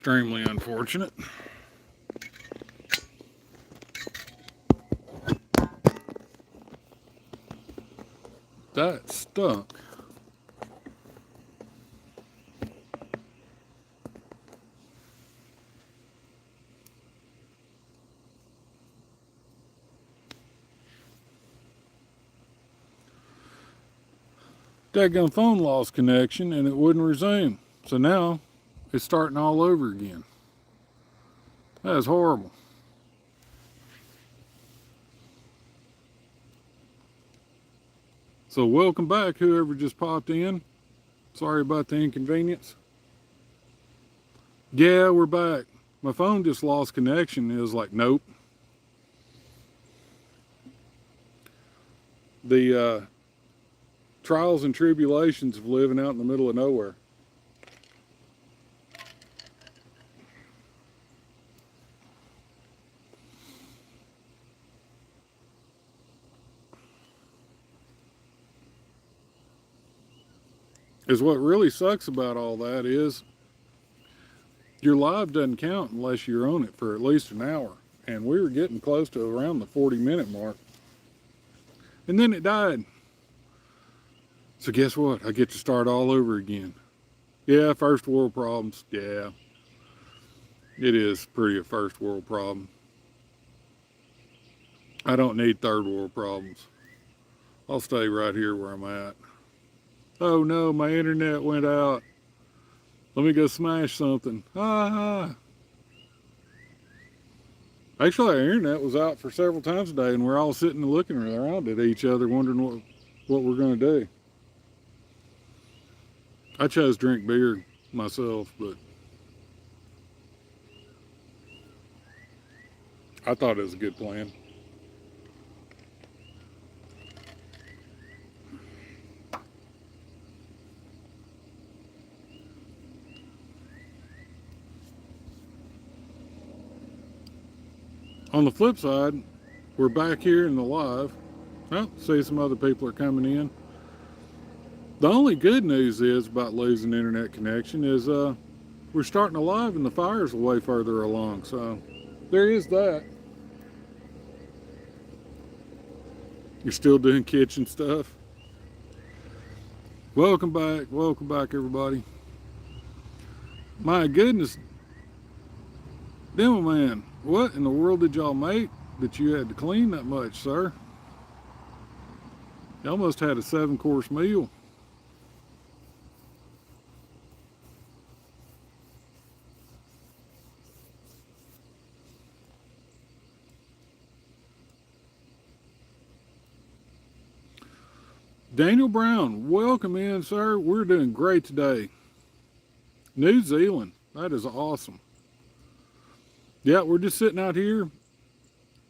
Extremely unfortunate. That stunk. Dadgum phone lost connection and it wouldn't resume. So now it's starting all over again. That is horrible. So welcome back, whoever just popped in. Sorry about the inconvenience. Yeah, we're back. My phone just lost connection. It was like, nope. The trials and tribulations of living out in the middle of nowhere. Is what really sucks about all that is your live doesn't count unless you're on it for at least an hour. And we were getting close to around the 40-minute mark. And then it died. So guess what? I get to start all over again. Yeah, first world problems. Yeah, it is pretty a first world problem. I don't need third world problems. I'll stay right here where I'm at. Oh no, my internet went out. Let me go smash something. Ah. Actually, our internet was out for several times a day, and we're all sitting and looking around at each other, wondering what we're going to do. I chose to drink beer myself, but I thought it was a good plan. On the flip side, we're back here in the live. Oh, see some other people are coming in. The only good news is about losing internet connection is we're starting a live and the fire's way further along. So there is that. You're still doing kitchen stuff. Welcome back everybody. My goodness, Demo Man, what in the world did y'all make that you had to clean that much, sir? You almost had a 7-course meal. Daniel Brown, welcome in, sir. We're doing great today. New Zealand, that is awesome. Yeah, we're just sitting out here.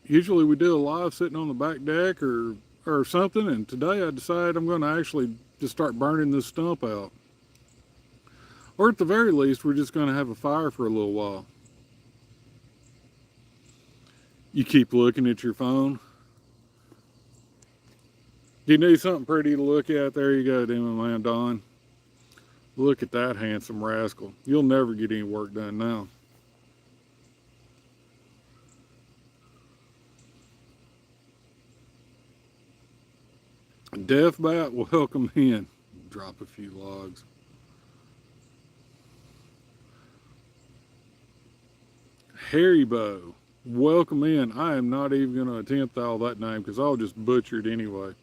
Usually we do a live sitting on the back deck or something, and today I decided I'm going to actually just start burning this stump out. Or at the very least, we're just going to have a fire for a little while. You keep looking at your phone. You need something pretty to look at. There you go, Demon Man Don. Look at that handsome rascal. You'll never get any work done now. Deathbat, welcome in. Drop a few logs. Haribo, welcome in. I am not even going to attempt all that name because I'll just butcher it anyway.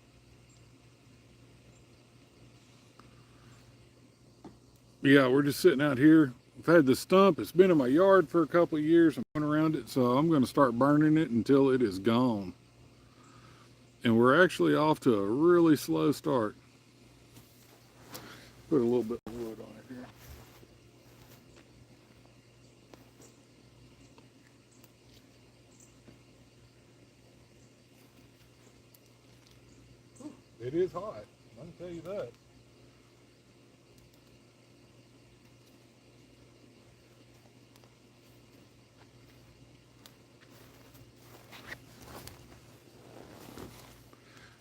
Yeah, we're just sitting out here. I've had the stump. It's been in my yard for a couple of years. I'm going around it, so I'm going to start burning it until it is gone. And we're actually off to a really slow start. Put a little bit of wood on it here. It is hot. I can tell you that.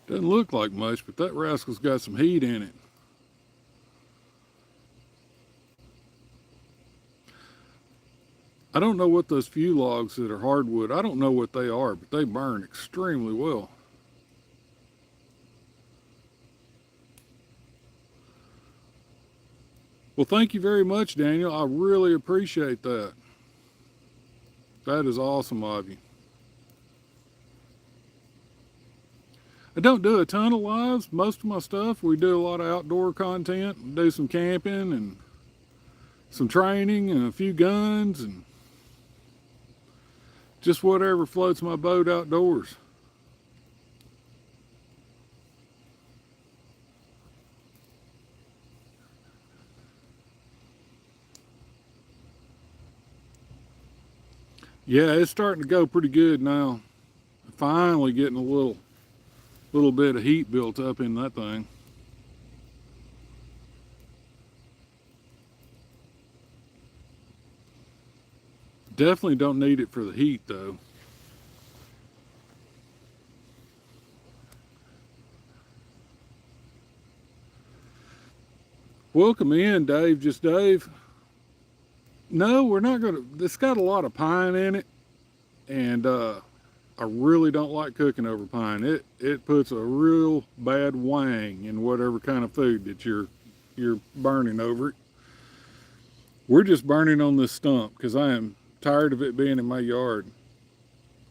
Doesn't look like much, but that rascal's got some heat in it. I don't know what those few logs that are hardwood, I don't know what they are, but they burn extremely well. Well, thank you very much, Daniel. I really appreciate that. That is awesome of you. I don't do a ton of lives. Most of my stuff, we do a lot of outdoor content, do some camping and some training and a few guns and just whatever floats my boat outdoors. Yeah, it's starting to go pretty good now. Finally getting a little bit of heat built up in that thing. Definitely don't need it for the heat though. Welcome in, Dave. Just Dave. No, we're not gonna. It's got a lot of pine in it, and I really don't like cooking over pine. It puts a real bad wang in whatever kind of food that you're burning over it. We're just burning on this stump because I am tired of it being in my yard.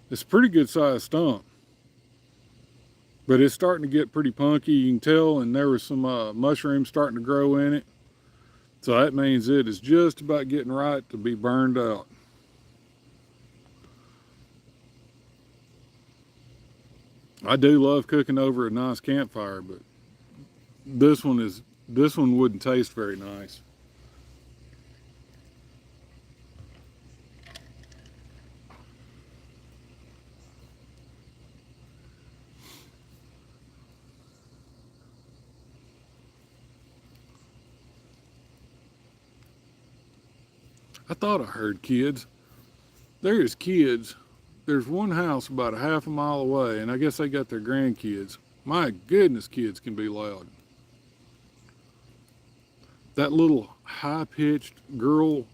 It's a pretty good sized stump, but it's starting to get pretty punky. You can tell, and there was some mushrooms starting to grow in it. So that means it is just about getting right to be burned out. I do love cooking over a nice campfire, but this one wouldn't taste very nice. I thought I heard kids. There's kids. There's one house about a half a mile away, and I guess they got their grandkids. My goodness, kids can be loud. That little high-pitched girl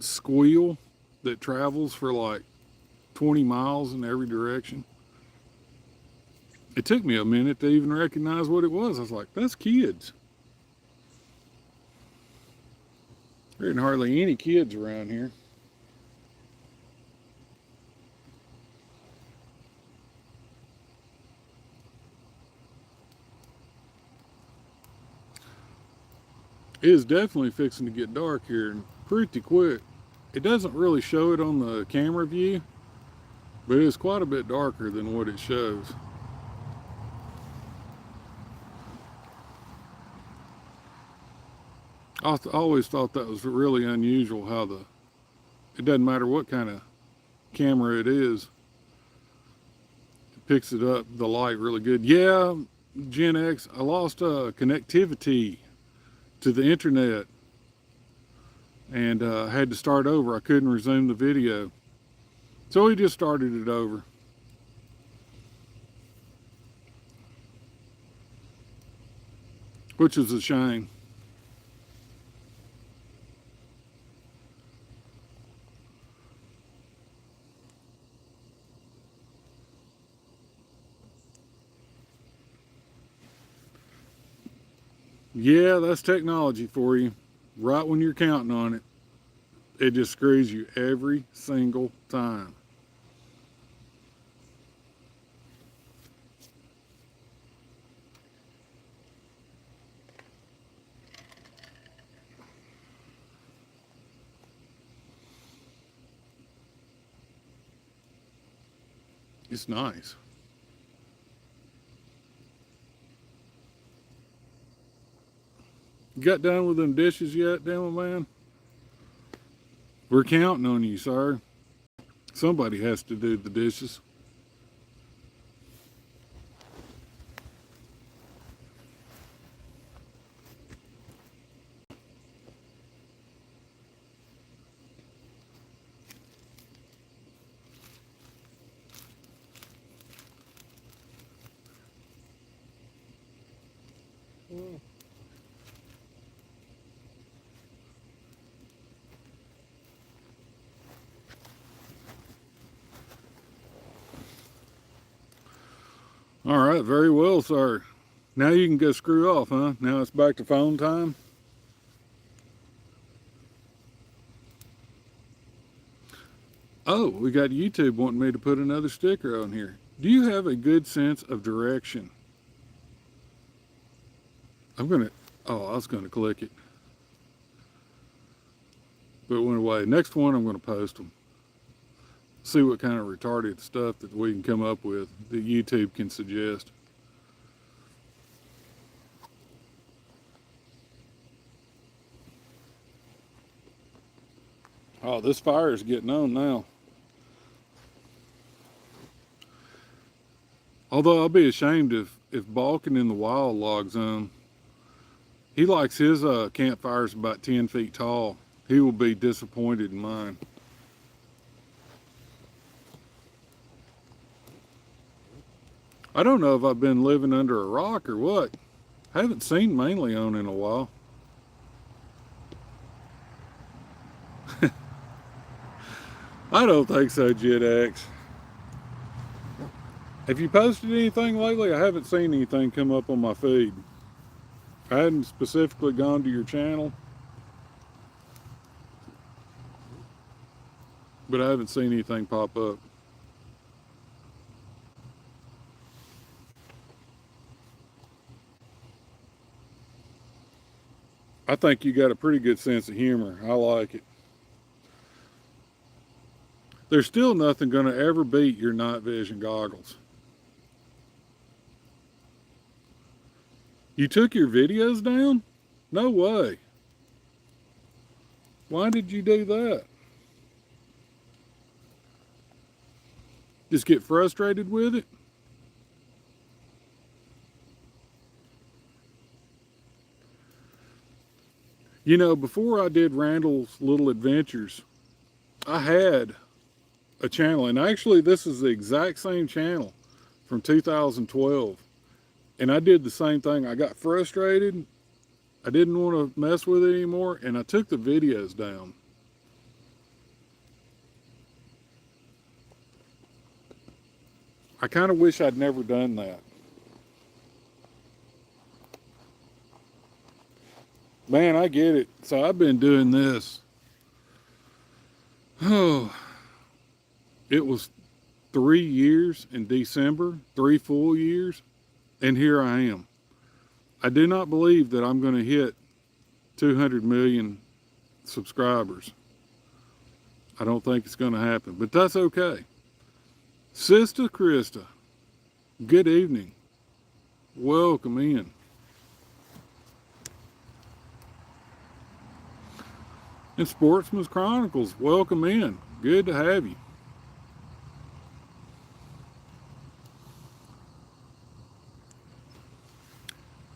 squeal that travels for like 20 miles in every direction. It took me a minute to even recognize what it was. I was like, that's kids. There ain't hardly any kids around here. It is definitely fixing to get dark here and pretty quick. It doesn't really show it on the camera view, but it's quite a bit darker than what it shows. I always thought that was really unusual how it doesn't matter what kind of camera it is, it picks it up, the light really good. Yeah, Gen X, I lost connectivity to the internet and had to start over. I couldn't resume the video. So we just started it over. Which is a shame. Yeah, that's technology for you. Right when you're counting on it, it just screws you every single time. It's nice. You got done with them dishes yet, Demo Man? We're counting on you, sir. Somebody has to do the dishes. All right, very well, sir. Now you can go screw off, huh? Now it's back to phone time. Oh, we got YouTube wanting me to put another sticker on here. Do you have a good sense of direction? I was gonna click it, but it went away. Next one, I'm gonna post them. See what kind of retarded stuff that we can come up with that YouTube can suggest. Oh, this fire is getting on now. Although I'll be ashamed if Balkan in the Wild logs on. He likes his campfires about 10 feet tall. He will be disappointed in mine. I don't know if I've been living under a rock or what. I haven't seen Mainly on in a while. I don't think so, Jet X. Have you posted anything lately? I haven't seen anything come up on my feed. I hadn't specifically gone to your channel, but I haven't seen anything pop up. I think you got a pretty good sense of humor. I like it. There's still nothing going to ever beat your night vision goggles. You took your videos down? No way. Why did you do that? Just get frustrated with it? You know, before I did Randall's Little Adventures, I had a channel, and actually this is the exact same channel from 2012. And I did the same thing. I got frustrated. I didn't want to mess with it anymore, and I took the videos down. I kind of wish I'd never done that. Man, I get it. So I've been doing this. Oh, it was 3 years in December, 3 full years, and here I am. I do not believe that I'm going to hit 200 million subscribers. I don't think it's going to happen, but that's okay. Sister Krista, good evening. Welcome in. And Sportsman's Chronicles, welcome in. Good to have you.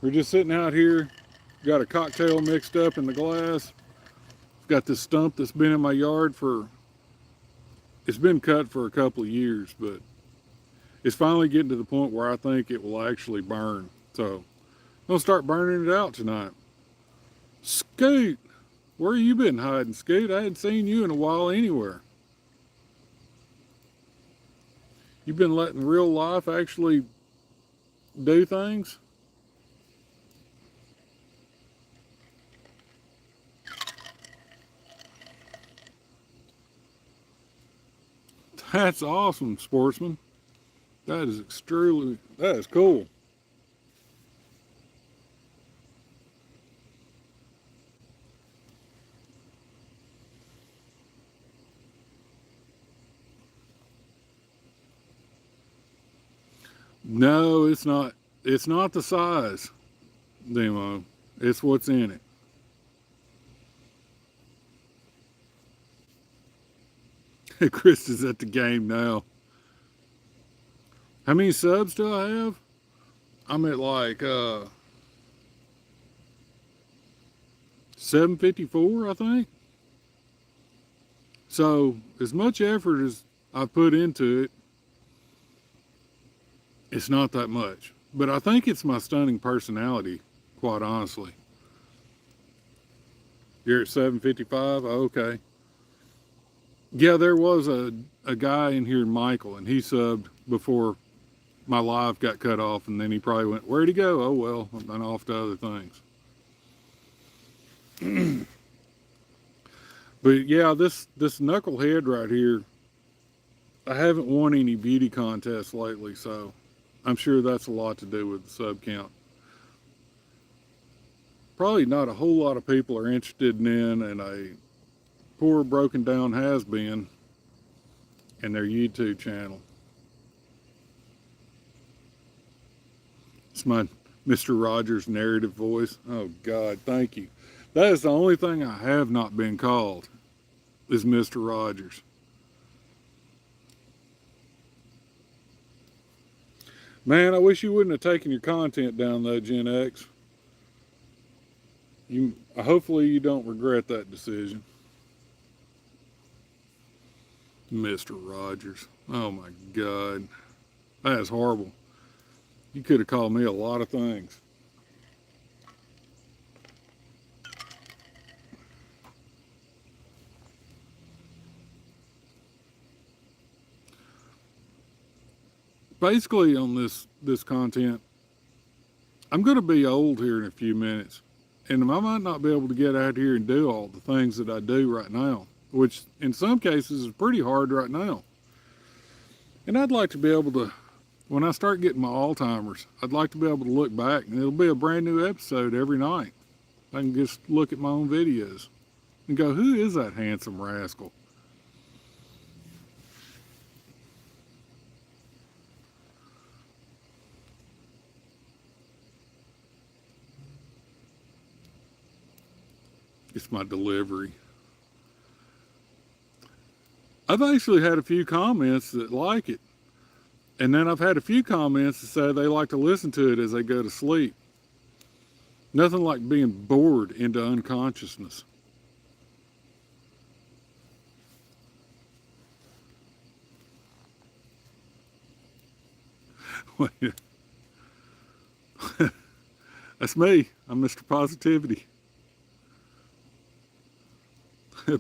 We're just sitting out here, got a cocktail mixed up in the glass. Got this stump that's been in my yard it's been cut for a couple of years, but it's finally getting to the point where I think it will actually burn. So I'm gonna start burning it out tonight. Scoot, where you been hiding, Scoot? I hadn't seen you in a while anywhere. You've been letting real life actually do things? That's awesome, Sportsman. That is cool. No, it's not. It's not the size, Demo. It's what's in it. Chris is at the game now. How many subs do I have? I'm at like 754, I think. So as much effort as I put into it, it's not that much. But I think it's my stunning personality, quite honestly. You're at 755? Okay. Yeah, there was a guy in here, Michael, and he subbed before my live got cut off, and then he probably went, "Where'd he go? Oh well," and off to other things. But yeah, this knucklehead right here, I haven't won any beauty contests lately, so I'm sure that's a lot to do with the sub count. Probably not a whole lot of people are interested in a poor broken down has-been and their YouTube channel. It's my Mr. Rogers narrative voice. Oh God, thank you. That is the only thing I have not been called, is Mr. Rogers. Man, I wish you wouldn't have taken your content down though, Gen X. Hopefully you don't regret that decision. Mr. Rogers. Oh my God. That is horrible. You could have called me a lot of things. Basically on this content, I'm going to be old here in a few minutes, and I might not be able to get out here and do all the things that I do right now, which in some cases is pretty hard right now. And I'd like to be able to, when I start getting my Alzheimer's, I'd like to be able to look back, and it'll be a brand new episode every night. I can just look at my own videos and go, who is that handsome rascal? It's my delivery. I've actually had a few comments that like it. And then I've had a few comments that say they like to listen to it as they go to sleep. Nothing like being bored into unconsciousness. That's me. I'm Mr. Positivity.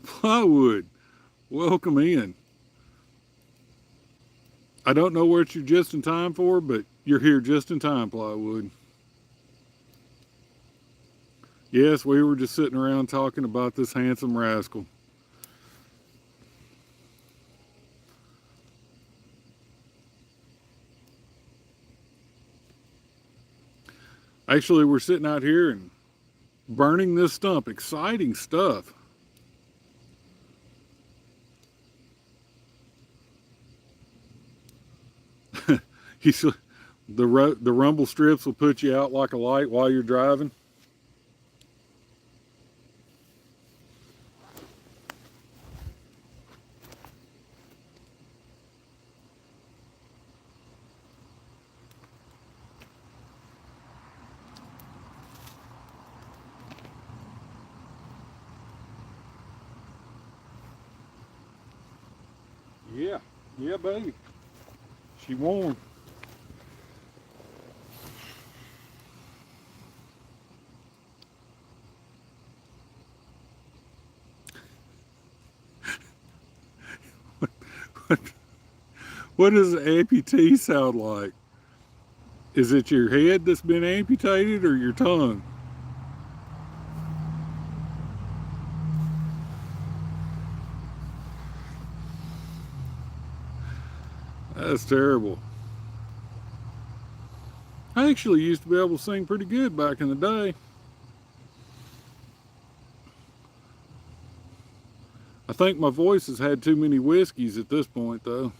Plywood, welcome in. I don't know what you're just in time for, but you're here just in time, Plywood. Yes, we were just sitting around talking about this handsome rascal. Actually, we're sitting out here and burning this stump. Exciting stuff. The rumble strips will put you out like a light while you're driving. Yeah, baby. She warm. What does an amputee sound like? Is it your head that's been amputated or your tongue? That's terrible. I actually used to be able to sing pretty good back in the day. I think my voice has had too many whiskeys at this point, though.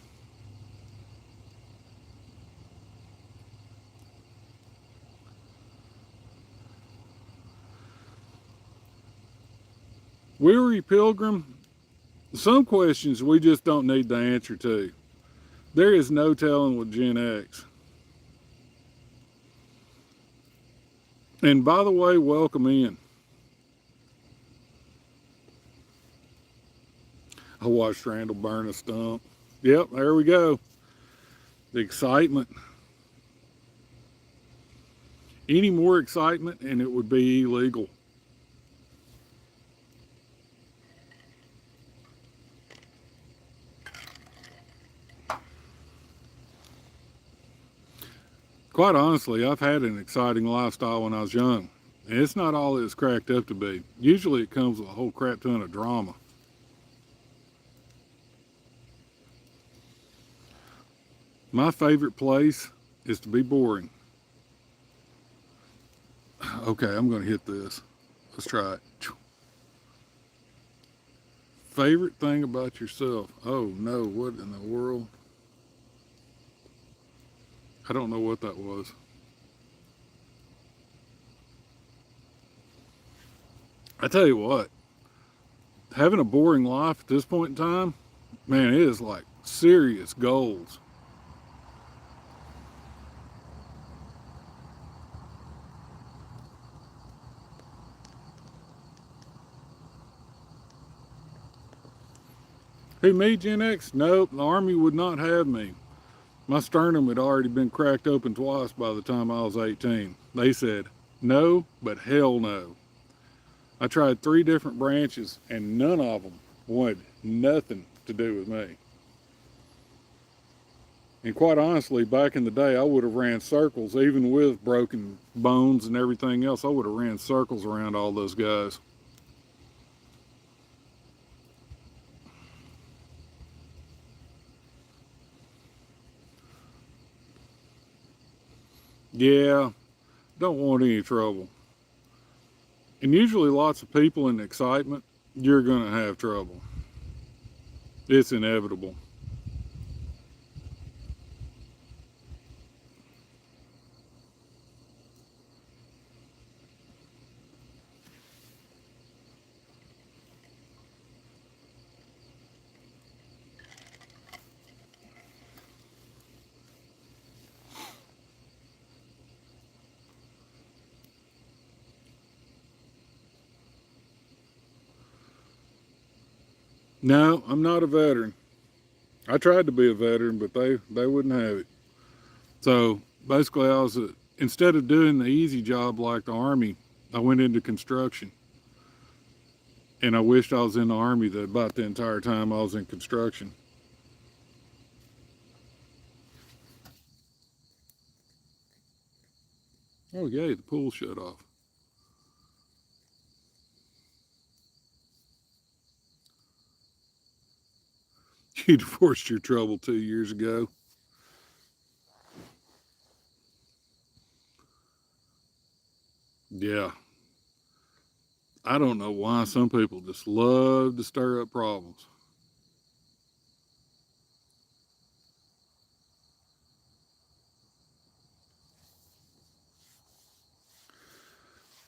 Weary Pilgrim, some questions we just don't need the answer to. There is no telling with Gen X. And by the way, welcome in. I watched Randall burn a stump. Yep, there we go. The excitement. Any more excitement and it would be illegal. Quite honestly, I've had an exciting lifestyle when I was young, and it's not all it's cracked up to be. Usually it comes with a whole crap ton of drama. My favorite place is to be boring. Okay, I'm going to hit this. Let's try it. Favorite thing about yourself? Oh no, what in the world? I don't know what that was. I tell you what, having a boring life at this point in time, man, it is like serious goals. Who, me, Gen X? Nope, the Army would not have me. My sternum had already been cracked open twice by the time I was 18. They said, no, but hell no. I tried 3 different branches and none of them wanted nothing to do with me. And quite honestly, back in the day, I would have ran circles, even with broken bones and everything else. I would have ran circles around all those guys. Yeah, don't want any trouble. And usually lots of people in excitement, you're going to have trouble. It's inevitable. No, I'm not a veteran. I tried to be a veteran, but they wouldn't have it. So basically, instead of doing the easy job like the Army, I went into construction. And I wished I was in the Army about the entire time I was in construction. Oh, yay, the pool shut off. You divorced your trouble 2 years ago. Yeah. I don't know why some people just love to stir up problems.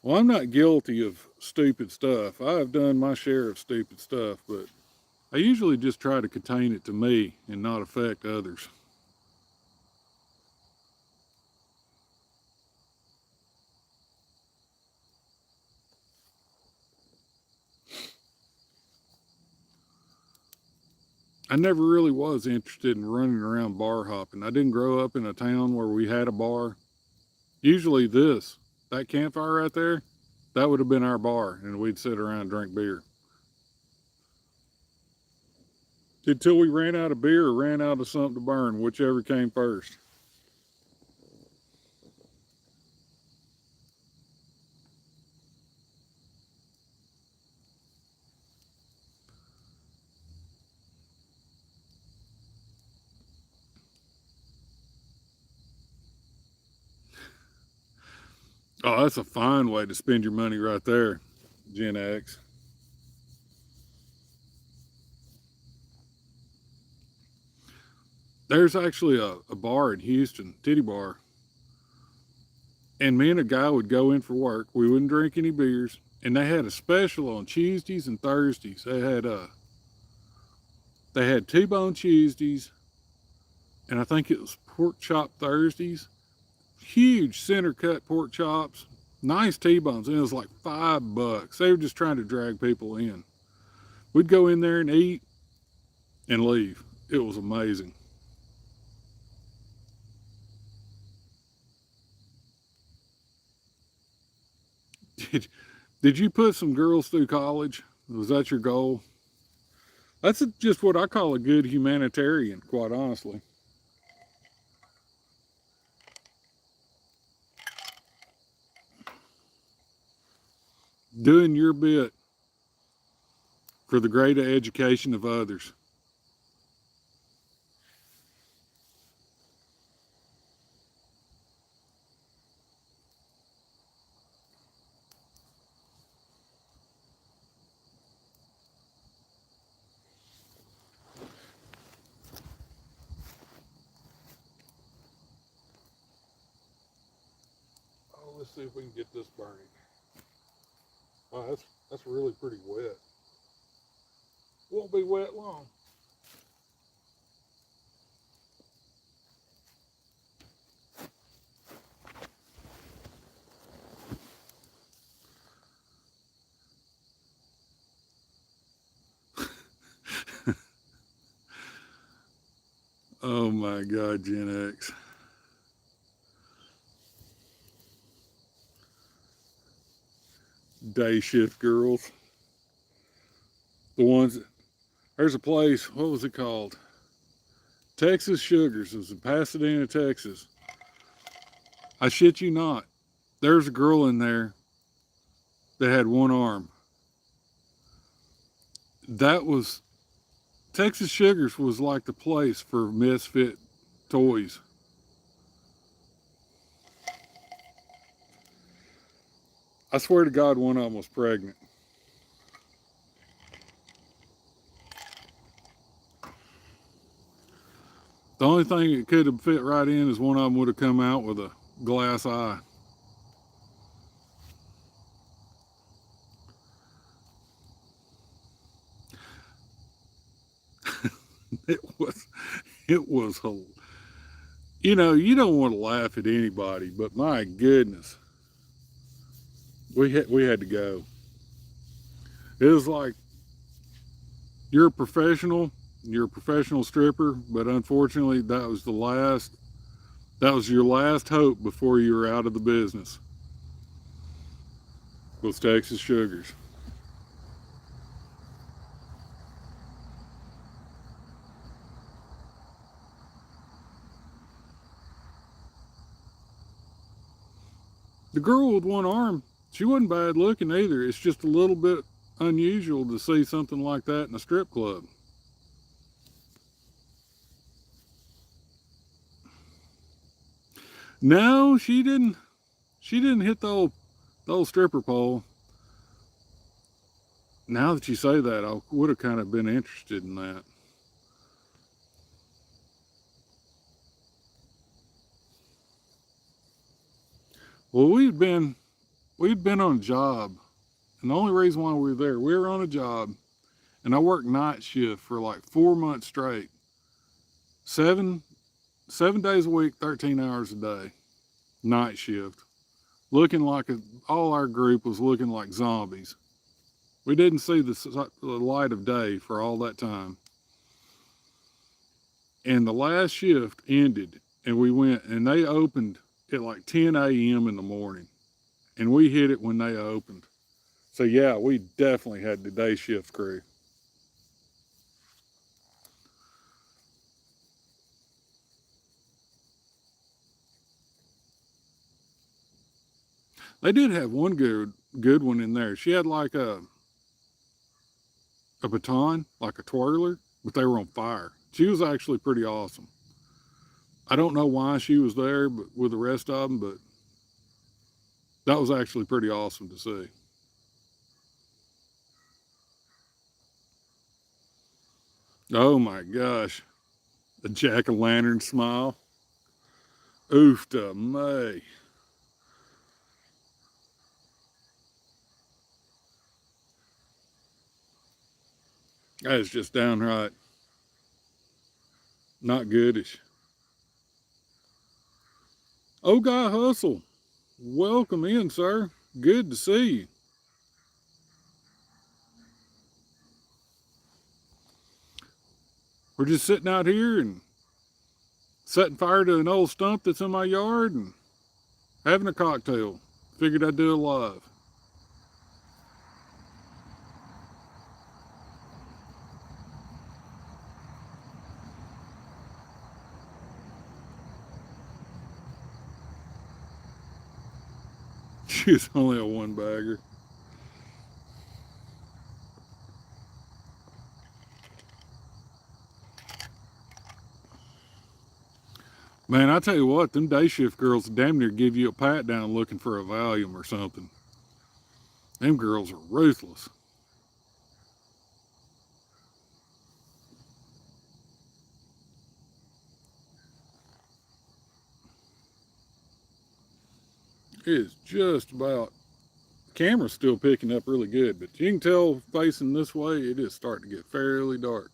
Well, I'm not guilty of stupid stuff. I have done my share of stupid stuff, but I usually just try to contain it to me and not affect others. I never really was interested in running around bar hopping. I didn't grow up in a town where we had a bar. Usually that campfire right there, that would have been our bar, and we'd sit around and drink beer. Until we ran out of beer or ran out of something to burn, whichever came first. Oh, that's a fine way to spend your money right there, Gen X. There's actually a bar in Houston, titty bar, and me and a guy would go in for work. We wouldn't drink any beers, and they had a special on Tuesdays and Thursdays. They had T-bone Tuesdays, and I think it was pork chop Thursdays. Huge center cut pork chops, nice T-bones, and it was like $5. They were just trying to drag people in. We'd go in there and eat and leave. It was amazing. Did, did you put some girls through college? Was that your goal? That's just what I call a good humanitarian, quite honestly. doing your bit for the greater education of others. Oh, let's see if we can get this burning. Oh, that's really pretty wet. Won't be wet long. Oh my God, Gen X. Day shift girls. The ones, there's a place, what was it called? Texas Sugars. It was in Pasadena, Texas. I shit you not. There's a girl in there that had one arm. That was, Texas Sugars was like the place for misfit toys. I swear to God, one of them was pregnant. The only thing it could have fit right in is one of them would have come out with a glass eye. It was, it was, you know, you don't want to laugh at anybody, but my goodness, we had to go. It was like, you're a professional stripper, but unfortunately that was your last hope before you were out of the business. Was Texas Sugars. The girl with one arm, she wasn't bad looking either. It's just a little bit unusual to see something like that in a strip club. No, she didn't. She didn't hit the old stripper pole. Now that you say that, I would have kind of been interested in that. Well, we'd been on a job, and the only reason why we were there, we were on a job, and I worked night shift for like 4 months straight, seven 7 days a week, 13 hours a day, night shift, looking like all our group was looking like zombies. We didn't see the light of day for all that time. And the last shift ended, and we went, and they opened at like 10 a.m. in the morning, and we hit it when they opened. So yeah, we definitely had the day shift crew. They did have one good one in there. She had like a baton, like a twirler, but they were on fire. She was actually pretty awesome. I don't know why she was there, but with the rest of them, but that was actually pretty awesome to see. Oh my gosh, the jack-o'-lantern smile. Oof to May. That is just downright not goodish. Oh, Guy Hustle, welcome in, sir. Good to see you. We're just sitting out here and setting fire to an old stump that's in my yard and having a cocktail. Figured I'd do it live. She's only a one bagger. Man, I tell you what, them day shift girls damn near give you a pat down looking for a Valium or something. Them girls are ruthless. It is just about, camera's still picking up really good, but you can tell facing this way, it is starting to get fairly dark.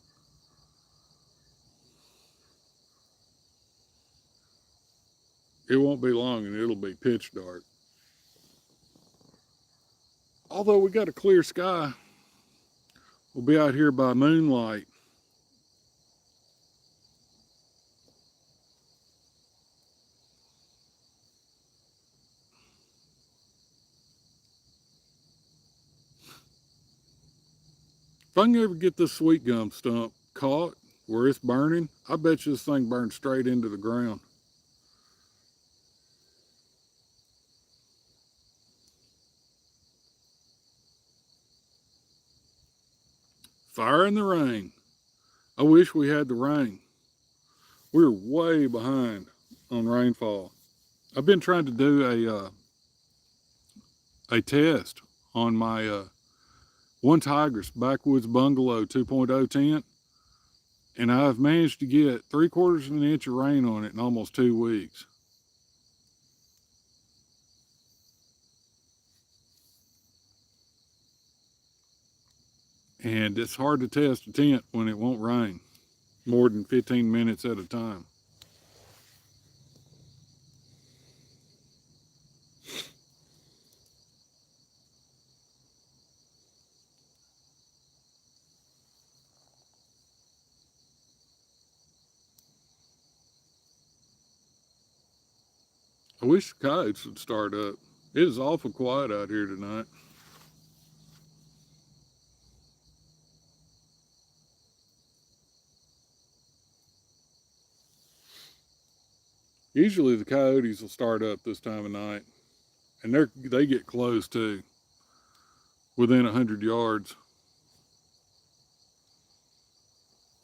It won't be long and it'll be pitch dark. Although we got a clear sky, we'll be out here by moonlight. If I can ever get this sweet gum stump caught where it's burning, I bet you this thing burns straight into the ground. Fire in the rain. I wish we had the rain. We're way behind on rainfall. I've been trying to do a test on my one Tigris Backwoods Bungalow 2.0 tent, and I've managed to get 3/4 of an inch of rain on it in almost 2 weeks. And it's hard to test a tent when it won't rain more than 15 minutes at a time. I wish the coyotes would start up. It is awful quiet out here tonight. Usually the coyotes will start up this time of night, and they get close too, within 100 yards.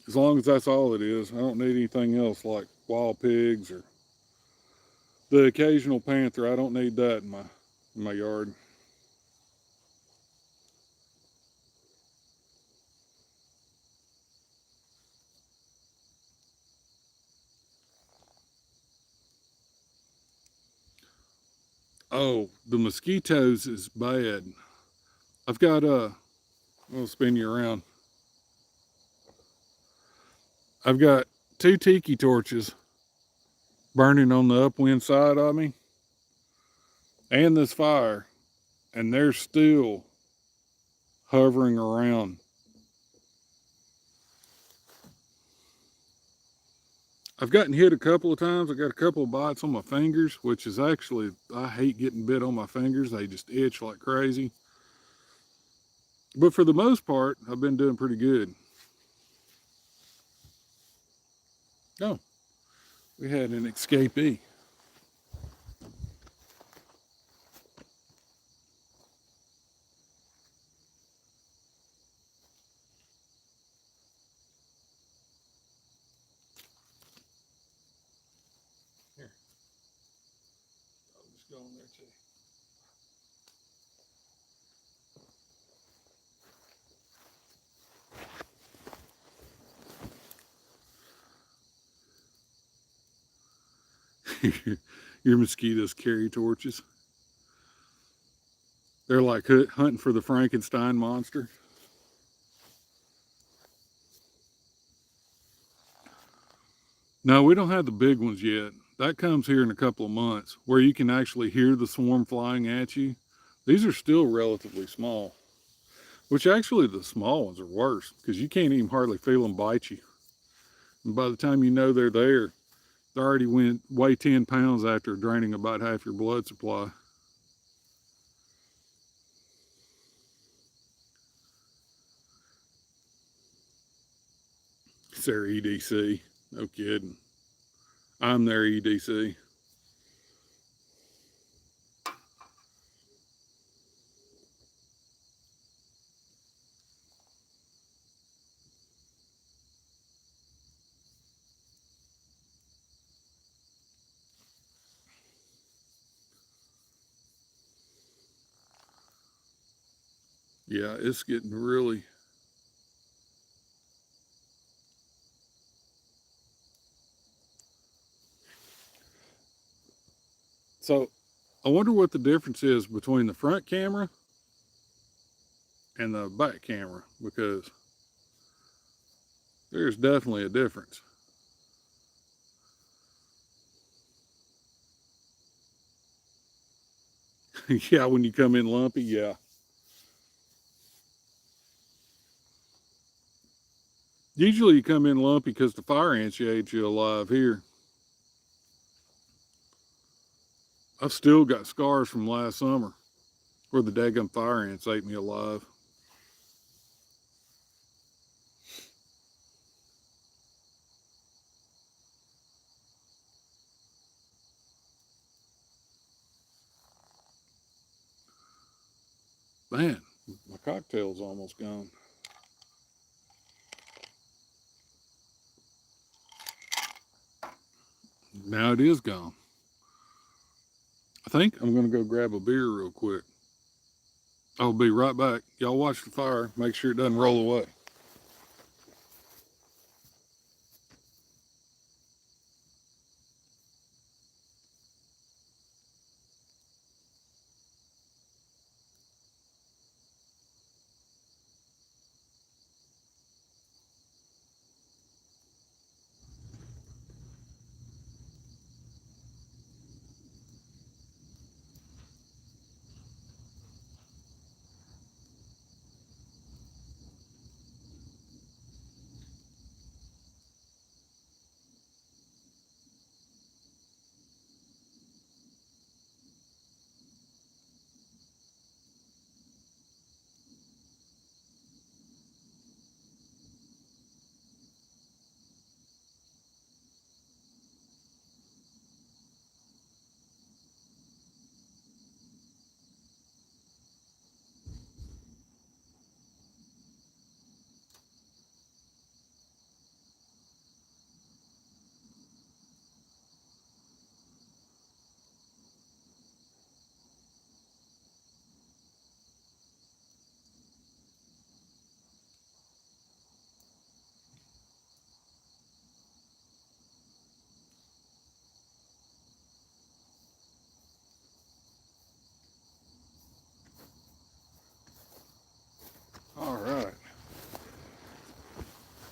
As long as that's all it is, I don't need anything else like wild pigs or the occasional panther. I don't need that in my yard. Oh, the mosquitoes is bad. I've got I'll spin you around. I've got 2 tiki torches burning on the upwind side of me and this fire, and they're still hovering around. I've gotten hit a couple of times. I got a couple of bites on my fingers, which is actually, I hate getting bit on my fingers. They just itch like crazy. But for the most part, I've been doing pretty good. Oh, we had an escapee. Here, I'll just go in there too. Your mosquitoes carry torches. They're like hunting for the Frankenstein monster. No, we don't have the big ones yet. That comes here in a couple of months where you can actually hear the swarm flying at you. These are still relatively small, which actually the small ones are worse because you can't even hardly feel them bite you. And by the time you know they're there, they already weigh 10 pounds after draining about half your blood supply. It's their EDC. No kidding. I'm their EDC. Yeah, it's getting really. So I wonder what the difference is between the front camera and the back camera, because there's definitely a difference. Yeah, when you come in lumpy, yeah. Usually you come in lumpy because the fire ants ate you alive here. I've still got scars from last summer where the daggum fire ants ate me alive. Man, my cocktail's almost gone. Now it is gone. I think I'm going to go grab a beer real quick. I'll be right back. Y'all watch the fire. Make sure it doesn't roll away. All right.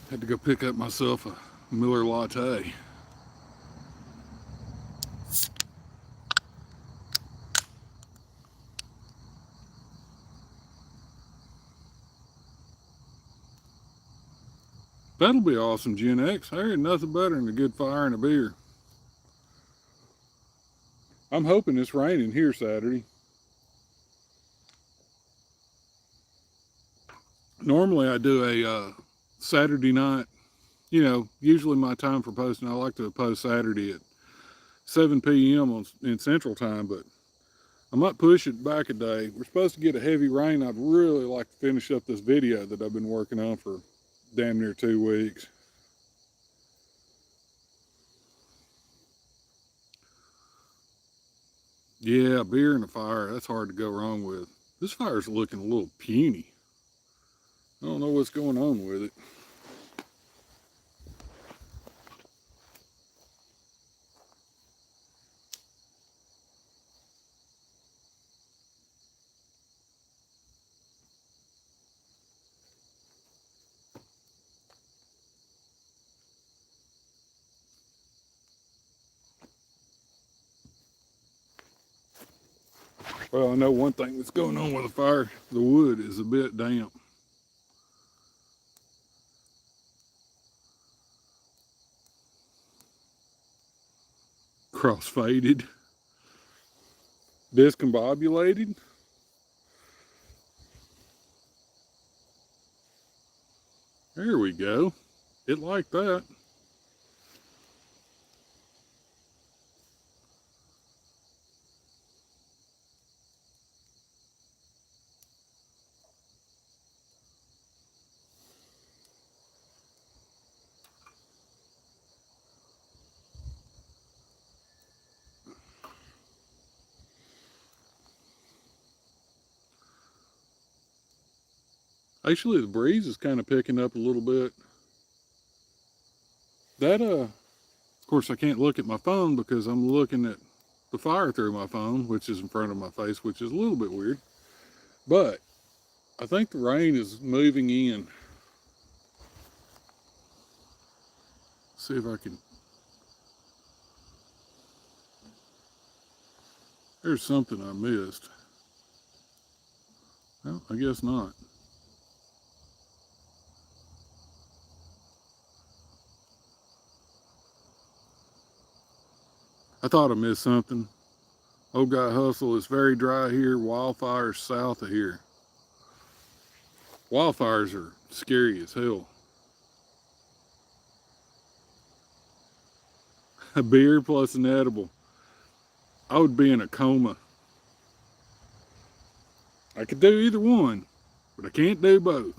Had to go pick up myself a Miller latte. That'll be awesome, Gen X. There ain't nothing better than a good fire and a beer. I'm hoping it's raining here Saturday. Normally I do a Saturday night. Usually my time for posting, I like to post Saturday at 7 p.m. in Central Time, but I might push it back a day. We're supposed to get a heavy rain. I'd really like to finish up this video that I've been working on for damn near 2 weeks. Yeah, beer and a fire, that's hard to go wrong with. This fire's looking a little puny. I don't know what's going on with it. Well, I know one thing that's going on with the fire. The wood is a bit damp. Cross-faded. Discombobulated. There we go. It like that. Actually, the breeze is kind of picking up a little bit. That, of course, I can't look at my phone because I'm looking at the fire through my phone, which is in front of my face, which is a little bit weird. But I think the rain is moving in. See if I can. There's something I missed. Well, I guess not. I thought I missed something. Old Guy Hustle is very dry here. Wildfires south of here. Wildfires are scary as hell. A beer plus an edible. I would be in a coma. I could do either one, but I can't do both.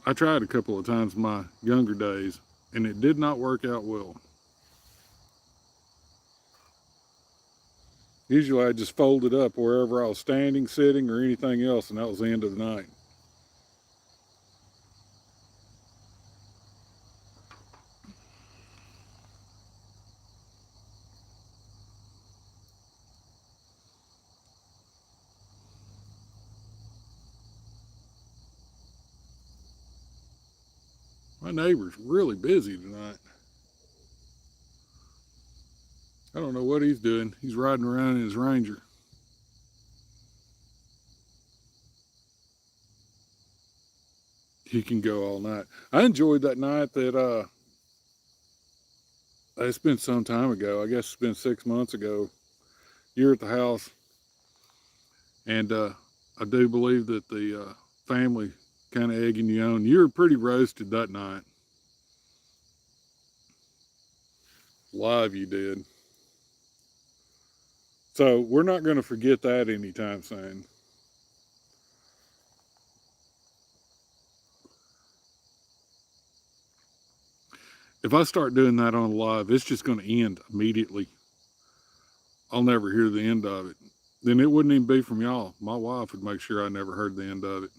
I tried a couple of times in my younger days, and it did not work out well. Usually I just folded up wherever I was standing, sitting, or anything else, and that was the end of the night. My neighbor's really busy tonight. I don't know what he's doing. He's riding around in his Ranger. He can go all night. I enjoyed that night that it's been some time ago. I guess it's been 6 months ago. You're at the house, and I do believe that the family kind of egging you on. You were pretty roasted that night. Live, you did. So we're not going to forget that anytime soon. If I start doing that on live, it's just going to end immediately. I'll never hear the end of it. Then it wouldn't even be from y'all. My wife would make sure I never heard the end of it.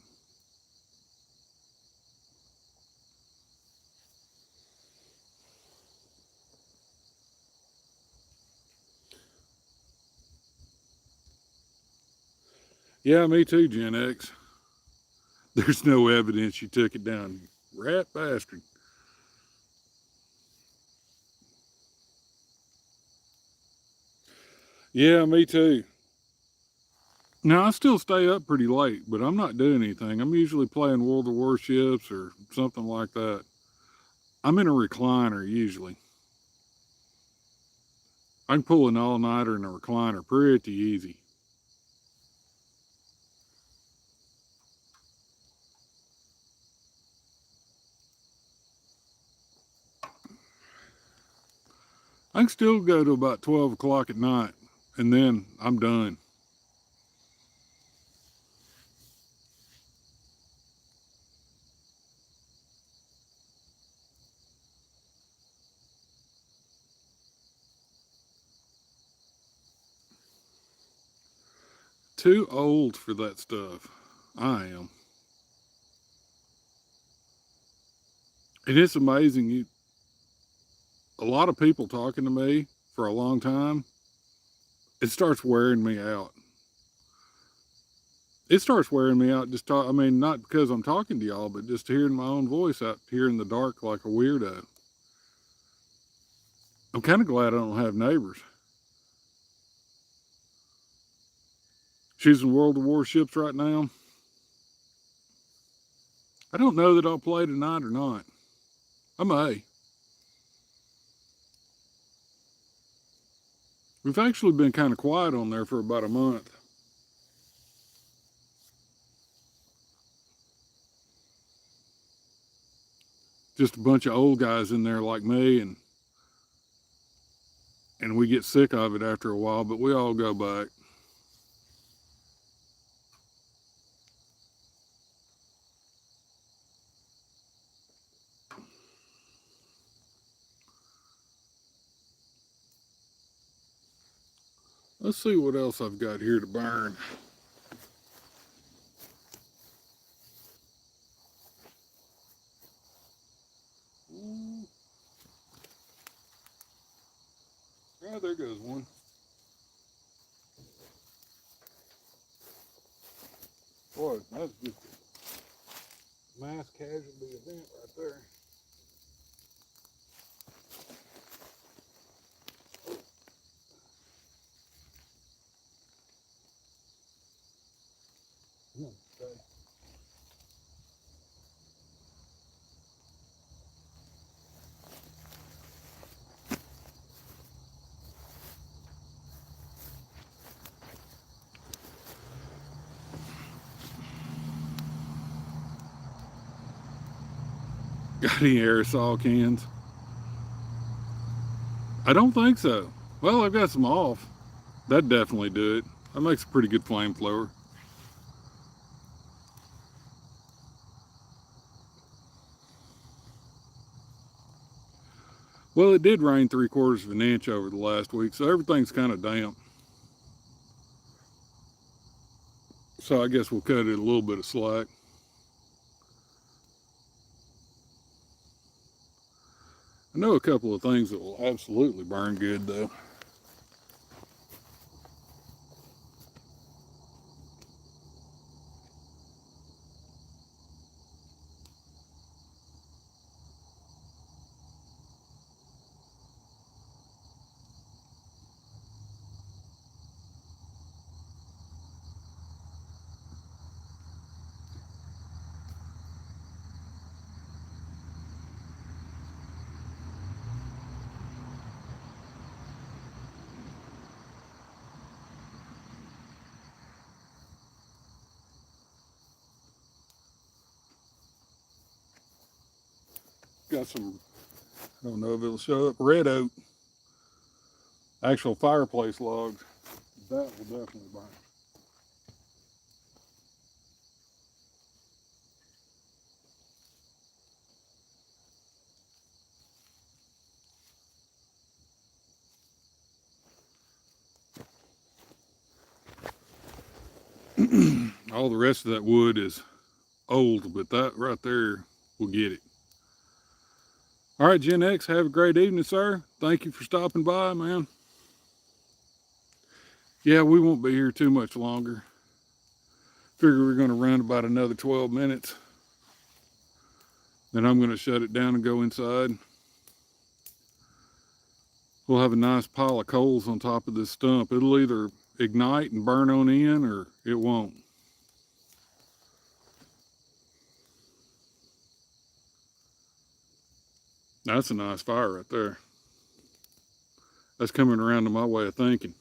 Yeah, me too, Gen X. There's no evidence you took it down. Rat bastard. Yeah, me too. Now, I still stay up pretty late, but I'm not doing anything. I'm usually playing World of Warships or something like that. I'm in a recliner usually. I can pull an all-nighter in a recliner pretty easy. I can still go to about 12 o'clock at night, and then I'm done. Too old for that stuff. I am. And it's amazing. A lot of people talking to me for a long time, it starts wearing me out. It starts wearing me out just I mean, not because I'm talking to y'all, but just hearing my own voice out here in the dark like a weirdo. I'm kind of glad I don't have neighbors. She's in World of Warships right now. I don't know that I'll play tonight or not. I may. We've actually been kind of quiet on there for about a month. Just a bunch of old guys in there like me, and we get sick of it after a while, but we all go back. Let's see what else I've got here to burn. there goes one. Boy, that's just a mass casualty event right there. Okay. Got any aerosol cans? I don't think so. Well, I've got some off. That'd definitely do it. That makes a pretty good flamethrower. Well, it did rain 3/4 of an inch over the last week, so everything's kind of damp. So I guess we'll cut it a little bit of slack. I know a couple of things that will absolutely burn good though. Got some, I don't know if it'll show up, red oak, actual fireplace logs. That will definitely burn. All the rest of that wood is old, but that right there will get it. All right, Gen X, have a great evening, sir. Thank you for stopping by, man. Yeah, we won't be here too much longer. Figure we're going to run about another 12 minutes. Then I'm going to shut it down and go inside. We'll have a nice pile of coals on top of this stump. It'll either ignite and burn on in or it won't. That's a nice fire right there. That's coming around to my way of thinking.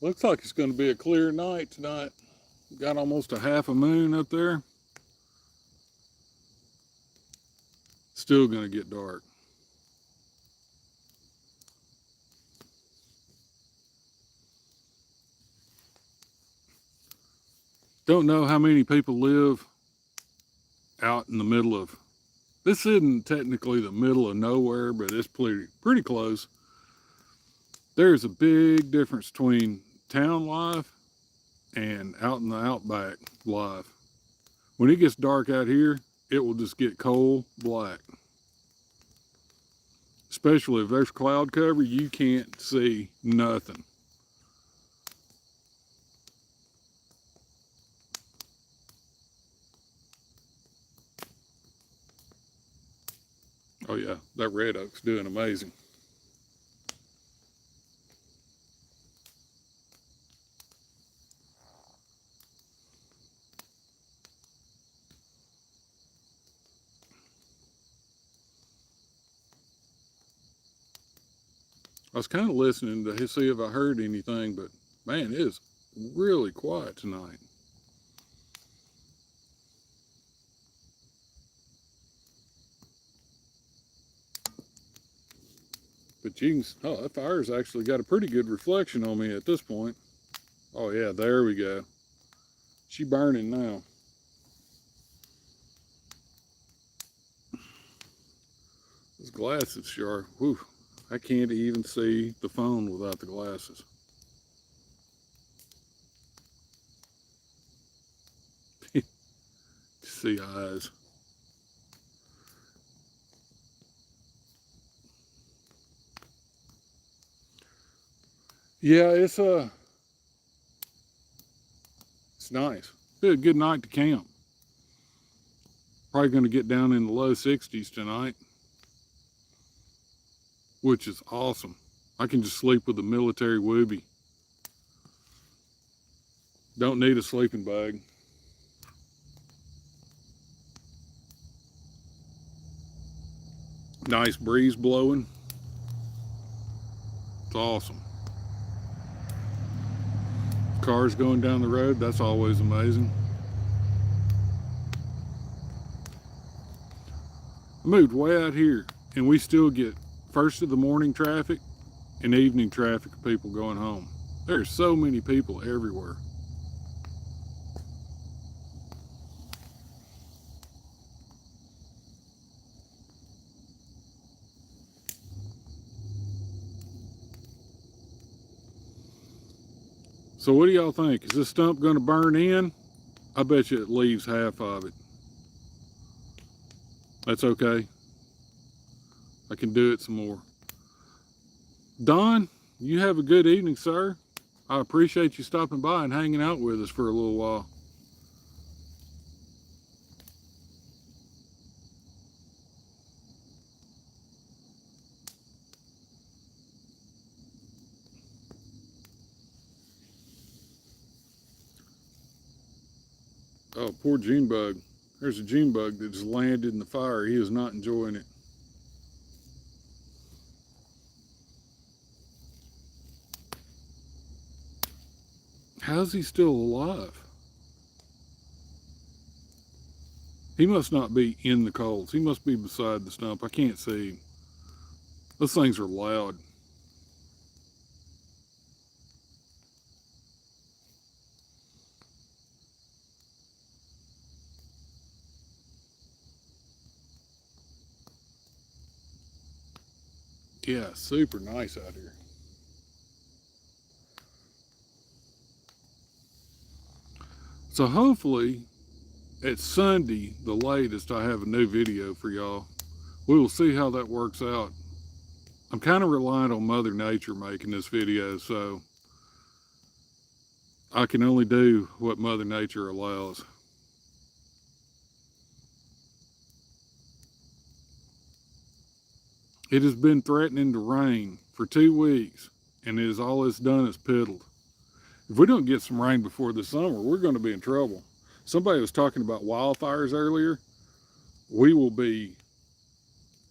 Looks like it's going to be a clear night tonight. Got almost a half a moon up there. Still going to get dark. Don't know how many people live out in the middle of, this isn't technically the middle of nowhere, but it's pretty close. There's a big difference between town life and out in the outback life. When it gets dark out here, it will just get coal black. Especially if there's cloud cover, you can't see nothing. Oh yeah, that red oak's doing amazing. I was kind of listening to see if I heard anything, but man, it is really quiet tonight. But you can, oh, that fire's actually got a pretty good reflection on me at this point. Oh yeah, there we go. She burning now. Those glasses sure, whew, I can't even see the phone without the glasses. See eyes. Yeah, it's nice. Be a good night to camp. Probably going to get down in the low 60s tonight, which is awesome. I can just sleep with a military whoopee. Don't need a sleeping bag. Nice breeze blowing. It's awesome. Cars going down the road, that's always amazing. I moved way out here, and we still get first of the morning traffic and evening traffic of people going home. There's so many people everywhere. So what do y'all think? Is this stump going to burn in? I bet you it leaves half of it. That's okay. I can do it some more. Don, you have a good evening, sir. I appreciate you stopping by and hanging out with us for a little while. Oh, poor June bug. There's a June bug that just landed in the fire. He is not enjoying it. How's he still alive? He must not be in the coals. He must be beside the stump. I can't see him. Those things are loud. Yeah, super nice out here. So hopefully at Sunday, the latest, I have a new video for y'all. We will see how that works out. I'm kind of reliant on Mother Nature making this video, so I can only do what Mother Nature allows. It has been threatening to rain for 2 weeks, and it is all it's done is piddled. If we don't get some rain before the summer, we're going to be in trouble. Somebody was talking about wildfires earlier. We will be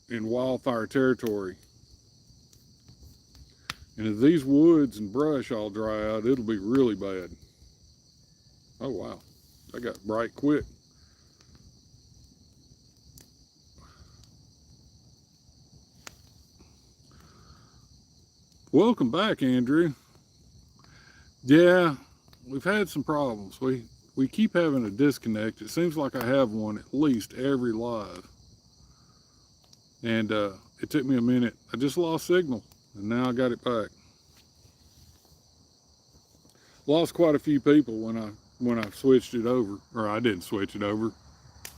in wildfire territory. And if these woods and brush all dry out, it'll be really bad. Oh, wow. I got bright quick. Welcome back, Andrew. Yeah, we've had some problems. We keep having a disconnect. It seems like I have one at least every live. And it took me a minute. I just lost signal, and now I got it back. Lost quite a few people when I switched it over. Or I didn't switch it over.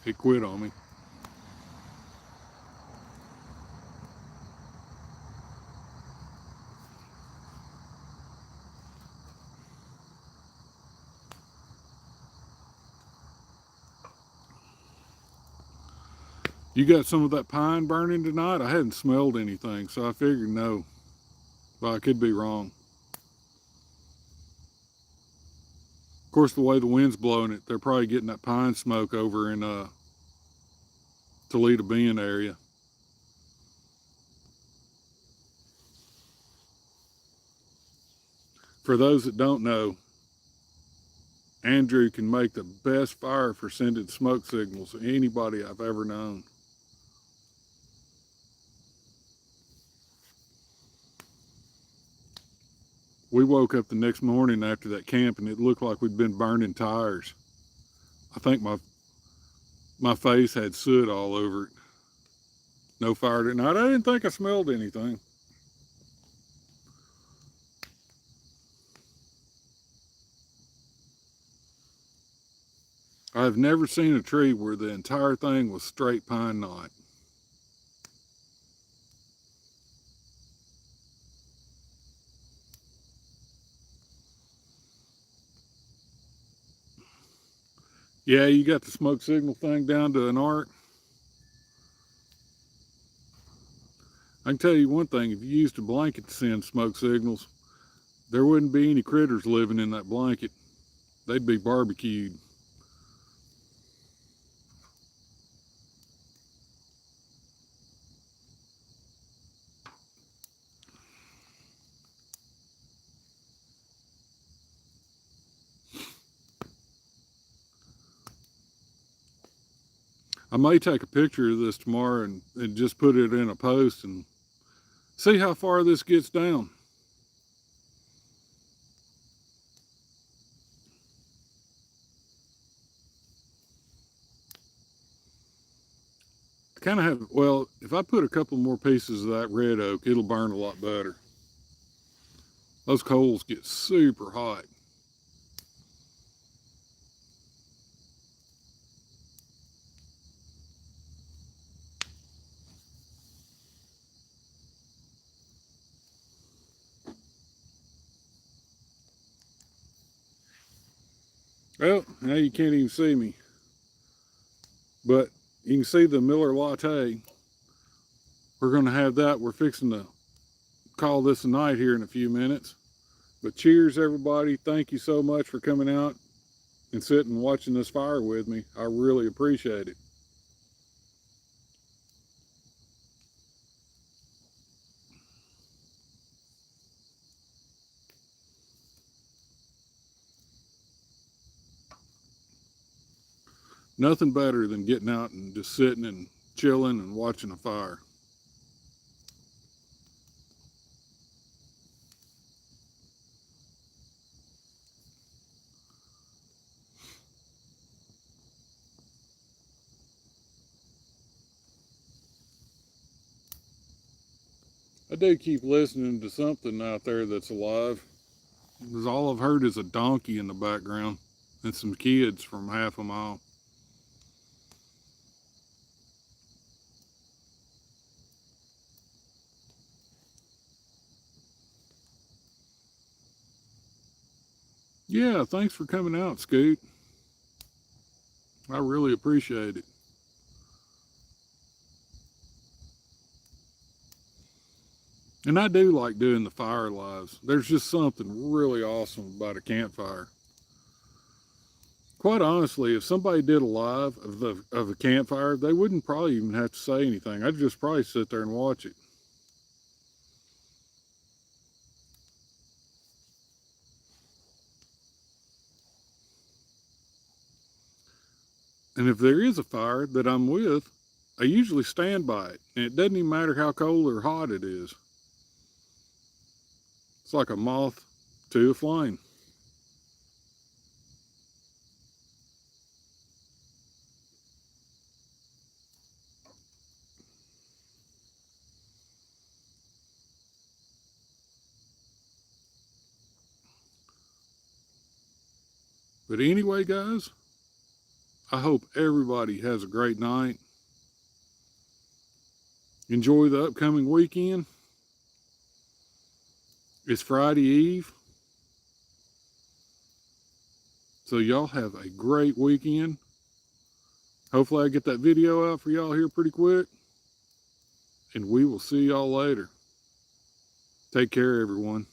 It quit on me. You got some of that pine burning tonight? I hadn't smelled anything, so I figured no. But I could be wrong. Of course, the way the wind's blowing it, they're probably getting that pine smoke over in Toledo Bend area. For those that don't know, Andrew can make the best fire for sending smoke signals to anybody I've ever known. We woke up the next morning after that camp and it looked like we'd been burning tires. I think my face had soot all over it. No fire tonight. I didn't think I smelled anything. I've never seen a tree where the entire thing was straight pine knot. Yeah, you got the smoke signal thing down to an art. I can tell you one thing, if you used a blanket to send smoke signals, there wouldn't be any critters living in that blanket. They'd be barbecued. I may take a picture of this tomorrow and just put it in a post and see how far this gets down. I kind of have, well, if I put a couple more pieces of that red oak, it'll burn a lot better. Those coals get super hot. Well, now you can't even see me, but you can see the Miller Latte. We're going to have that. We're fixing to call this a night here in a few minutes. But cheers, everybody. Thank you so much for coming out and sitting and watching this fire with me. I really appreciate it. Nothing better than getting out and just sitting and chilling and watching a fire. I do keep listening to something out there that's alive, because all I've heard is a donkey in the background and some kids from half a mile. Yeah, thanks for coming out, Scoot. I really appreciate it. And I do like doing the fire lives. There's just something really awesome about a campfire. Quite honestly, if somebody did a live of a campfire, they wouldn't probably even have to say anything. I'd just probably sit there and watch it. And if there is a fire that I'm with, I usually stand by it. And it doesn't even matter how cold or hot it is. It's like a moth to a flame. But anyway, guys, I hope everybody has a great night. Enjoy the upcoming weekend. It's Friday Eve. So y'all have a great weekend. Hopefully I get that video out for y'all here pretty quick. And we will see y'all later. Take care, everyone.